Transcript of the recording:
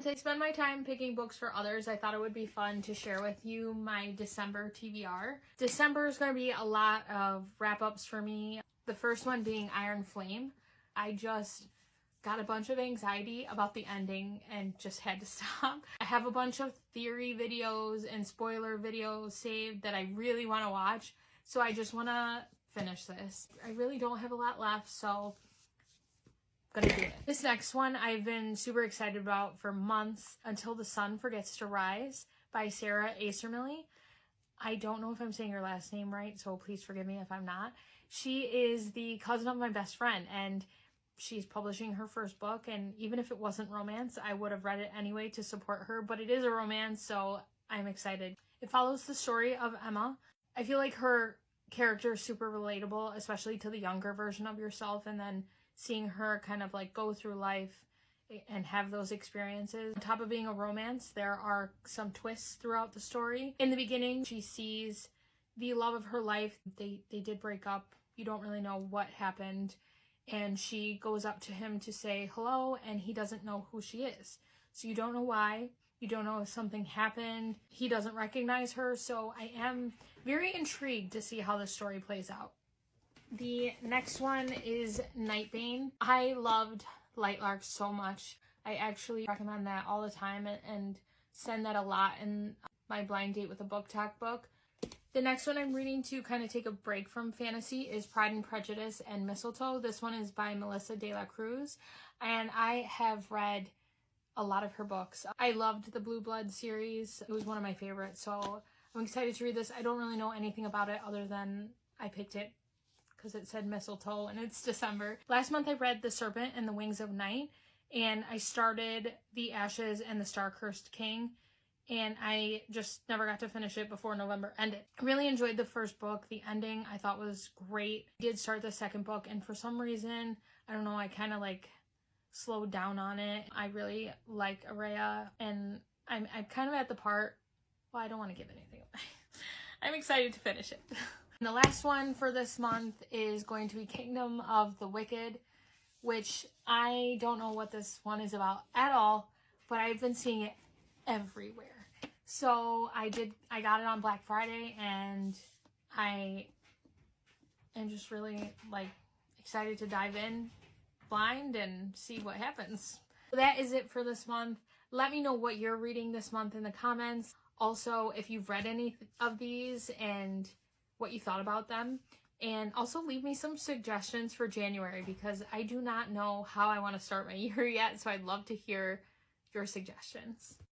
Since I spend my time picking books for others, I thought it would be fun to share with you my December TBR. December is going to be a lot of wrap-ups for me. The first one being Iron Flame. I just got a bunch of anxiety about the ending and just had to stop. I have a bunch of theory videos and spoiler videos saved that I really want to watch, so I just want to finish this. I really don't have a lot left, so gonna do it. This next one I've been super excited about for months. Until the Sun Forgets to Rise by Sarah Acermilly. I don't know if I'm saying her last name right, so please forgive me if I'm not. She is the cousin of my best friend, and she's publishing her first book, and even if it wasn't romance, I would have read it anyway to support her, but it is a romance, so I'm excited. It follows the story of Emma. I feel like her character is super relatable, especially to the younger version of yourself, and then seeing her kind of like go through life and have those experiences. On top of being a romance, there are some twists throughout the story. In the beginning, she sees the love of her life. They did break up. You don't really know what happened. And she goes up to him to say hello, and he doesn't know who she is. So you don't know why. You don't know if something happened. He doesn't recognize her. So I am very intrigued to see how this story plays out. The next one is Nightbane. I loved Lightlark so much. I actually recommend that all the time and send that a lot in my blind date with a book talk book. The next one I'm reading to kind of take a break from fantasy is Pride and Prejudice and Mistletoe. This one is by Melissa de la Cruz, and I have read a lot of her books. I loved the Blue Blood series. It was one of my favorites, so I'm excited to read this. I don't really know anything about it other than I picked it because it said mistletoe and it's December. Last month I read The Serpent and the Wings of Night, and I started The Ashes and the Star-Cursed King, and I just never got to finish it before November ended. I really enjoyed the first book. The ending I thought was great. I did start the second book, and for some reason, I don't know, I kind of like slowed down on it. I really like Araya, and I'm kind of at the part, well, I don't want to give anything away. I'm excited to finish it. And the last one for this month is going to be Kingdom of the Wicked, which I don't know what this one is about at all, but I've been seeing it everywhere. So I got it on Black Friday, and I am just really like excited to dive in blind and see what happens. So that is it for this month. Let me know what you're reading this month in the comments. Also, if you've read any of these and what you thought about them, and also leave me some suggestions for January, because I do not know how I want to start my year yet, so I'd love to hear your suggestions.